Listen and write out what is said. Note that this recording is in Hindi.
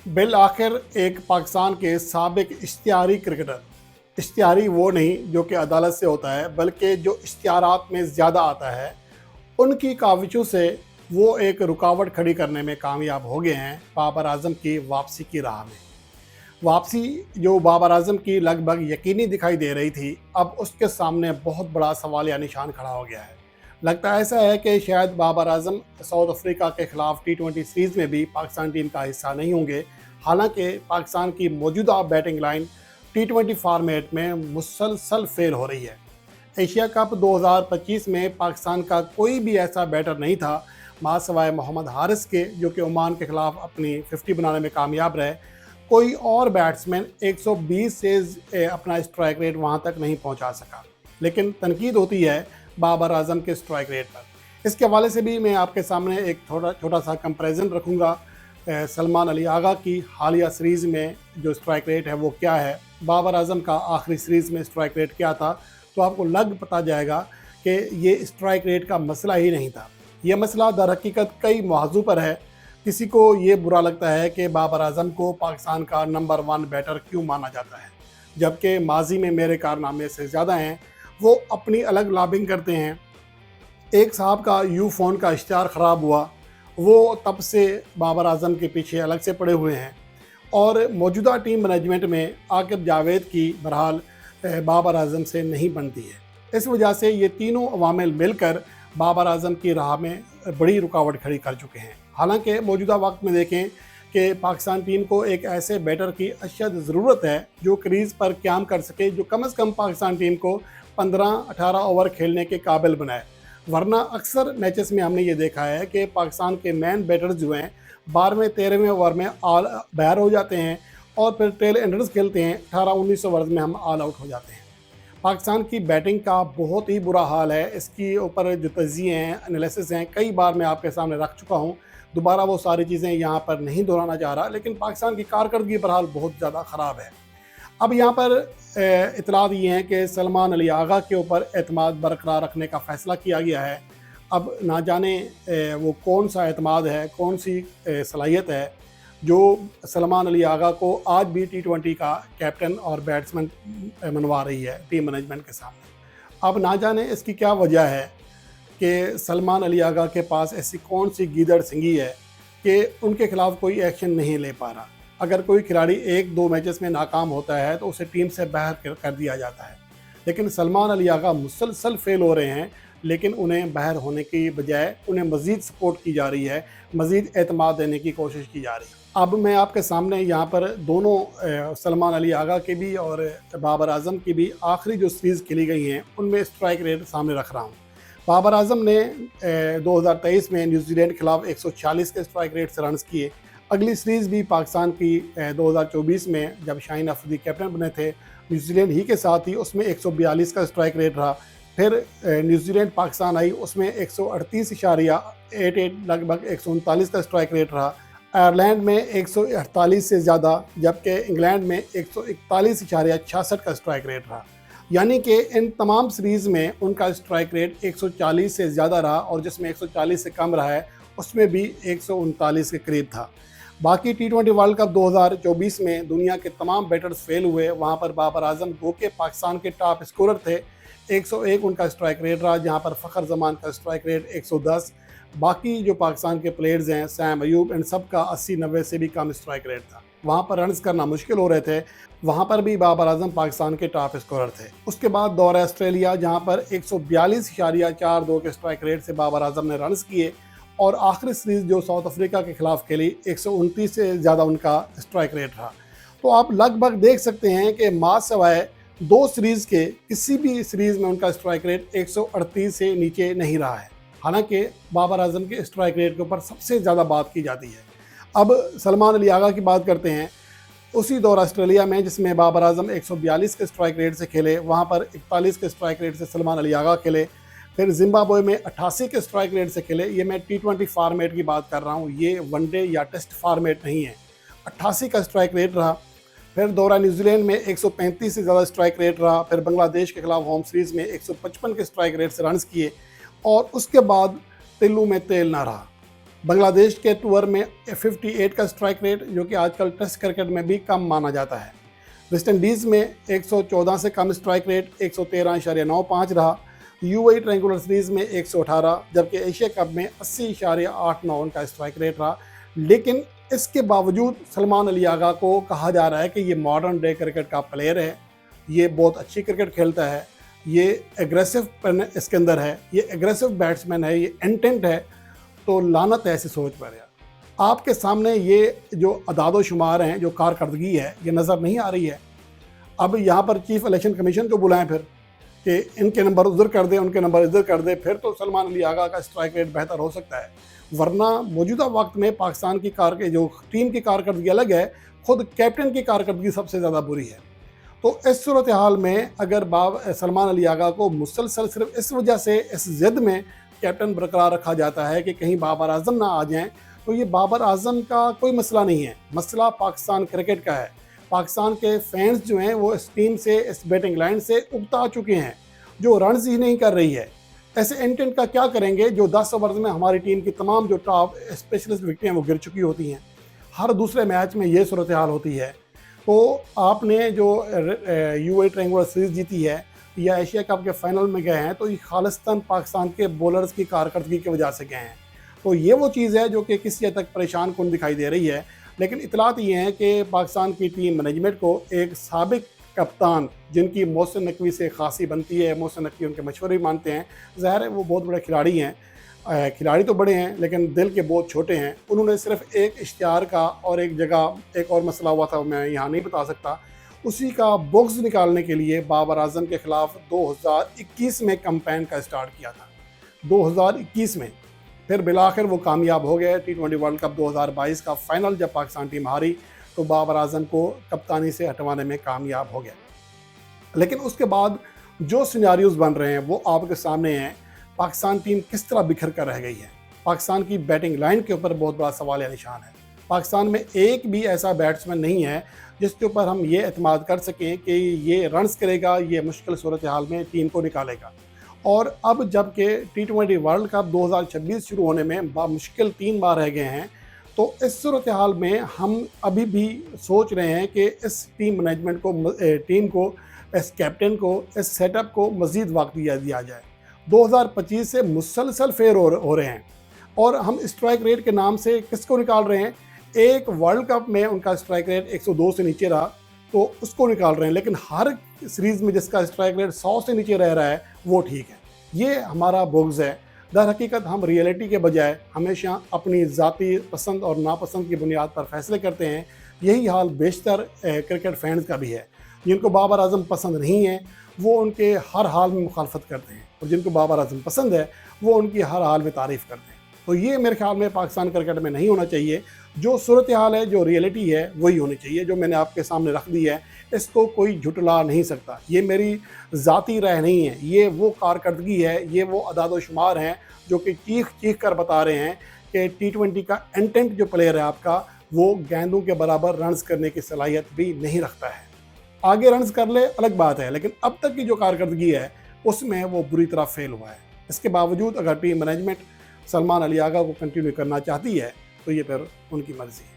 बिल आखिर एक पाकिस्तान के साबिक इश्तिहारी क्रिकेटर, इश्तिहारी वो नहीं जो कि अदालत से होता है, बल्कि जो इश्तिहारात में ज़्यादा आता है, उनकी काविशों से वो एक रुकावट खड़ी करने में कामयाब हो गए हैं बाबर आजम की वापसी की राह में। वापसी जो बाबर आजम की लगभग यकीनी दिखाई दे रही थी, अब उसके सामने बहुत बड़ा सवालिया निशान खड़ा हो गया है। लगता ऐसा है कि शायद बाबर आजम साउथ अफ्रीका के खिलाफ T20 सीरीज़ में भी पाकिस्तान टीम का हिस्सा नहीं होंगे। हालांकि पाकिस्तान की मौजूदा बैटिंग लाइन T20 फॉर्मेट में मुसलसल फेल हो रही है। एशिया कप 2025 में पाकिस्तान का कोई भी ऐसा बैटर नहीं था, मासिवाय मोहम्मद हारिस के, जो कि ओमान के खिलाफ अपनी 50 बनाने में कामयाब रहे। कोई और बैट्समैन 120 से अपना स्ट्राइक रेट वहां तक नहीं पहुंचा सका। लेकिन तनकीद होती है बाबर आजम के स्ट्राइक रेट पर। इसके हवाले से भी मैं आपके सामने एक छोटा सा कंपैरिजन रखूँगा। सलमान अली आगा की हालिया सीरीज़ में जो स्ट्राइक रेट है वो क्या है, बाबर आजम का आखिरी सीरीज़ में स्ट्राइक रेट क्या था, तो आपको लग पता जाएगा कि ये स्ट्राइक रेट का मसला ही नहीं था। ये मसला दर हकीकत कई मौजू पर है। किसी को ये बुरा लगता है कि बाबर आजम को पाकिस्तान का नंबर 1 बैटर क्यों माना जाता है, जबकि माजी में मेरे कारनामे से ज़्यादा हैं। वो अपनी अलग लॉबिंग करते हैं। एक साहब का यू फ़ोन का इश्तिहार ख़राब हुआ, वो तब से बाबर आजम के पीछे अलग से पड़े हुए हैं। और मौजूदा टीम मैनेजमेंट में आकिब जावेद की बहरहाल बाबर आजम से नहीं बनती है। इस वजह से ये तीनों अवामिल मिलकर बाबर आजम की राह में बड़ी रुकावट खड़ी कर चुके हैं। हालांकि मौजूदा वक्त में देखें कि पाकिस्तान टीम को एक ऐसे बैटर की अशद ज़रूरत है जो क्रीज़ पर क़याम कर सके, जो कम से कम पाकिस्तान टीम को 15-18 ओवर खेलने के काबिल बनाए। वरना अक्सर मैचेस में हमने ये देखा है कि पाकिस्तान के मैन बैटर्स जो हैं 12वें-13वें ओवर में ऑल बाहर हो जाते हैं और फिर टेल एंडर्स खेलते हैं। 18-19 ओवर में हम ऑल आउट हो जाते हैं। पाकिस्तान की बैटिंग का बहुत ही बुरा हाल है। इसके ऊपर जो तज्ज़िये हैं, एनालिसिस हैं, कई बार मैं आपके सामने रख चुका हूँ। दोबारा वो सारी चीज़ें यहाँ पर नहीं दोहराना चाह रहा, लेकिन पाकिस्तान की कारकर्दगी बहरहाल बहुत ज़्यादा ख़राब है। अब यहाँ पर इतलात ये हैं कि सलमान अली आगा के ऊपर एतमाद बरकरार रखने का फ़ैसला किया गया है। अब ना जाने वो कौन सा एतमाद है, कौन सी सलाहियत है जो सलमान अली आगा को आज भी T20 का कैप्टन और बैट्समैन मनवा रही है टीम मैनेजमेंट के सामने। अब ना जाने इसकी क्या वजह है कि सलमान अली आगा के पास ऐसी कौन सी गीदड़ सिंगी है कि उनके खिलाफ कोई एक्शन नहीं ले पा रहा। अगर कोई खिलाड़ी 1-2 मैचेस में नाकाम होता है तो उसे टीम से बाहर कर दिया जाता है, लेकिन सलमान अली आगा मुसलसल फेल हो रहे हैं। लेकिन उन्हें बाहर होने की बजाय उन्हें मज़ीद सपोर्ट की जा रही है, मज़ीद एतमाद देने की कोशिश की जा रही है। अब मैं आपके सामने यहाँ पर दोनों सलमान अली आगा की भी और बाबर आजम की भी आखिरी जो सीरीज़ खेली गई हैं उनमें स्ट्राइक रेट सामने रख रहा हूँ। बाबर आजम ने 2023 में न्यूजीलैंड के खिलाफ 140 के स्ट्राइक रेट से रन्स किए। अगली सीरीज़ भी पाकिस्तान की 2024 में जब शाहीन अफरीदी कैप्टन बने थे, न्यूजीलैंड ही के साथ ही, उसमें 142 का स्ट्राइक रेट रहा। फिर न्यूजीलैंड पाकिस्तान आई, उसमें 138.88 लगभग 139 का स्ट्राइक रेट रहा। आयरलैंड में 148 से ज़्यादा, जबकि इंग्लैंड में 141.66 का स्ट्राइक रेट रहा। यानी कि इन तमाम सीरीज़ में उनका स्ट्राइक रेट 140 से ज़्यादा रहा, और जिसमें 140 से कम रहा है उसमें भी 139 के करीब था। बाकी T20 वर्ल्ड कप 2024 में दुनिया के तमाम बैटर्स फेल हुए। वहाँ पर बाबर आजम गो के पाकिस्तान के टॉप स्कोरर थे। 101 उनका स्ट्राइक रेट रहा, जहाँ पर फ़खर जमान का स्ट्राइक रेट 110। बाकी जो पाकिस्तान के प्लेयर्स हैं, सैम अयूब, इन सब का 80-90 से भी कम स्ट्राइक रेट था। वहाँ पर रन्स करना मुश्किल हो रहे थे। वहाँ पर भी बाबर आजम पाकिस्तान के टॉप स्कोरर थे। उसके बाद दौरा ऑस्ट्रेलिया, जहाँ पर 142.42 के स्ट्राइक रेट से बाबर आजम ने रन्स किए, और आखिरी सीरीज़ जो साउथ अफ्रीका के खिलाफ खेली 129 से ज़्यादा उनका स्ट्राइक रेट रहा। तो आप लगभग देख सकते हैं कि मासिवाय 2 सीरीज़ के किसी भी सीरीज़ में उनका स्ट्राइक रेट 138 से नीचे नहीं रहा है। हालांकि बाबर आजम के स्ट्राइक रेट के ऊपर सबसे ज़्यादा बात की जाती है। अब सलमान अली आगा की बात करते हैं। उसी दौर ऑस्ट्रेलिया में जिसमें बाबर आजम 142 के स्ट्राइक रेट से खेले, वहाँ पर 41 के स्ट्राइक रेट से सलमान अली आगा खेले। फिर जिम्बाब्वे में 88 के स्ट्राइक रेट से खेले। ये मैं T20 फॉर्मेट की बात कर रहा हूँ, ये वनडे या टेस्ट फॉर्मेट नहीं है। 88 का स्ट्राइक रेट रहा। फिर दौरा न्यूजीलैंड में 135 से ज़्यादा स्ट्राइक रेट रहा। फिर बांग्लादेश के खिलाफ होम सीरीज़ में 155 के स्ट्राइक रेट से रन्स किए, और उसके बाद तिल्लू में तेल ना रहा। बांग्लादेश के टूर में 58 का स्ट्राइक रेट, जो कि आजकल टेस्ट क्रिकेट में भी कम माना जाता है। वेस्ट इंडीज़ में 114 से कम स्ट्राइक रेट 113.95 रहा। यूएई ट्रायंगुलर सीरीज़ में 118, जबकि एशिया कप में 80.89 उनका स्ट्राइक रेट रहा। लेकिन इसके बावजूद सलमान अली आगा को कहा जा रहा है कि ये मॉडर्न डे क्रिकेट का प्लेयर है, ये बहुत अच्छी क्रिकेट खेलता है, ये एग्रेसिव इसके अंदर है, ये एग्रेसिव बैट्समैन है, ये इंटेंट है। तो लानत है ऐसी सोच पर यार। आपके सामने ये जो अदाद शुमार हैं, जो कारकर्दगी है, ये नज़र नहीं आ रही है। अब यहाँ पर चीफ इलेक्शन कमीशन को बुलाएं फिर कि इनके नंबर उधर कर दे, उनके नंबर इधर कर दे, फिर तो सलमान अली आगा का स्ट्राइक रेट बेहतर हो सकता है। वरना मौजूदा वक्त में पाकिस्तान की जो टीम की कारकर्दगी अलग है, खुद कैप्टन की कारकर्दगी सबसे ज़्यादा बुरी है। तो इस सूरत हाल में अगर सलमान अली आगा को मुसलसल सिर्फ इस वजह से, इस ज़िद में कैप्टन बरकरार रखा जाता है कि कहीं बाबर आजम ना आ जाएं, तो ये बाबर आजम का कोई मसला नहीं है, मसला पाकिस्तान क्रिकेट का है। पाकिस्तान के फैंस जो हैं वो इस टीम से, इस बैटिंग लाइन से उगता चुके हैं, जो रन्स ही नहीं कर रही है। ऐसे इंटेंट का क्या करेंगे जो 10 ओवर में हमारी टीम की तमाम जो टॉप स्पेशलिस्ट विकेटें वो गिर चुकी होती हैं। हर दूसरे मैच में ये सूरत हाल होती है। तो आपने जो यूएई ट्रायंगुलर सीरीज़ जीती है या एशिया कप के फाइनल में गए हैं, तो ये खालिस्तान पाकिस्तान के बॉलर्स की कारकर्दगी की वजह से गए हैं। तो ये वो चीज़ है जो कि किसी हद तक परेशान कुन दिखाई दे रही है। लेकिन इतलात ये हैं कि पाकिस्तान की टीम मैनेजमेंट को एक साबिक कप्तान, जिनकी मोहसिन नकवी से खासी बनती है, मोहसिन नकवी उनके मशवरे भी मानते हैं, ज़ाहिर है वो बहुत बड़े खिलाड़ी हैं, खिलाड़ी तो बड़े हैं लेकिन दिल के बहुत छोटे हैं। उन्होंने सिर्फ एक इश्तिहार का और एक जगह एक और मसला हुआ था, मैं यहाँ नहीं बता सकता, उसी का बॉक्स निकालने के लिए बाबर आजम के ख़िलाफ़ 2021 में कैंपेन का स्टार्ट किया था। 2021 में फिर बिलाखिर वो कामयाब हो गए। T20 वर्ल्ड कप 2022 का फाइनल जब पाकिस्तान टीम हारी तो बाबर आजम को कप्तानी से हटवाने में कामयाब हो गया। लेकिन उसके बाद जो सिनेरियोज़ बन रहे हैं वो आपके सामने हैं। पाकिस्तान टीम किस तरह बिखर कर रह गई है। पाकिस्तान की बैटिंग लाइन के ऊपर बहुत बड़ा सवाल या निशान है। पाकिस्तान में एक भी ऐसा बैट्समैन नहीं है जिसके ऊपर हम ये एतमाद कर सकें कि ये रन्स करेगा, ये मुश्किल सूरत हाल में टीम को निकालेगा। और अब जबकि T20 वर्ल्ड कप 2026 शुरू होने में मुश्किल 3 बार रह गए हैं, तो इस सूरत हाल में हम अभी भी सोच रहे हैं कि इस टीम मैनेजमेंट को, टीम को, इस कैप्टन को, इस सेटअप को मज़ीद वक्त दिया जाए। 2025 से मुसलसल फेर हो रहे हैं और हम स्ट्राइक रेट के नाम से किसको निकाल रहे हैं। एक वर्ल्ड कप में उनका स्ट्राइक रेट 102 से नीचे रहा तो उसको निकाल रहे हैं, लेकिन हर सीरीज़ में जिसका स्ट्राइक रेट 100 से नीचे रह रहा है वो ठीक है। ये हमारा बुग़्ज़ है। दर हकीकत हम रियलिटी के बजाय हमेशा अपनी ज़ाती पसंद और नापसंद की बुनियाद पर फैसले करते हैं। यही हाल बेशतर क्रिकेट फैंस का भी है। जिनको बाबर आजम पसंद नहीं है वो उनके हर हाल में मुखालफत करते हैं, और जिनको बाबर आजम पसंद है वो उनकी हर हाल में तारीफ़ करते हैं। तो ये मेरे ख्याल में पाकिस्तान क्रिकेट में नहीं होना चाहिए। जो सूरत हाल है, जो रियलिटी है वही होनी चाहिए, जो मैंने आपके सामने रख दी है। इसको कोई झुटला नहीं सकता। ये मेरी ज़ाती राय नहीं है, ये वो कारकर्दगी है, ये वो अदाद शुमार हैं जो कि चीख कर बता रहे हैं कि T20 का इंटेंट जो प्लेयर है आपका, वो गेंदों के बराबर रन्स करने की सलाहियत भी नहीं रखता है। आगे रन्स कर ले अलग बात है, लेकिन अब तक की जो कारकर्दगी है उसमें वो बुरी तरह फेल हुआ है। इसके बावजूद अगर टीम मैनेजमेंट सलमान अली आगा को कंटिन्यू करना चाहती है तो ये फिर उनकी मर्ज़ी है।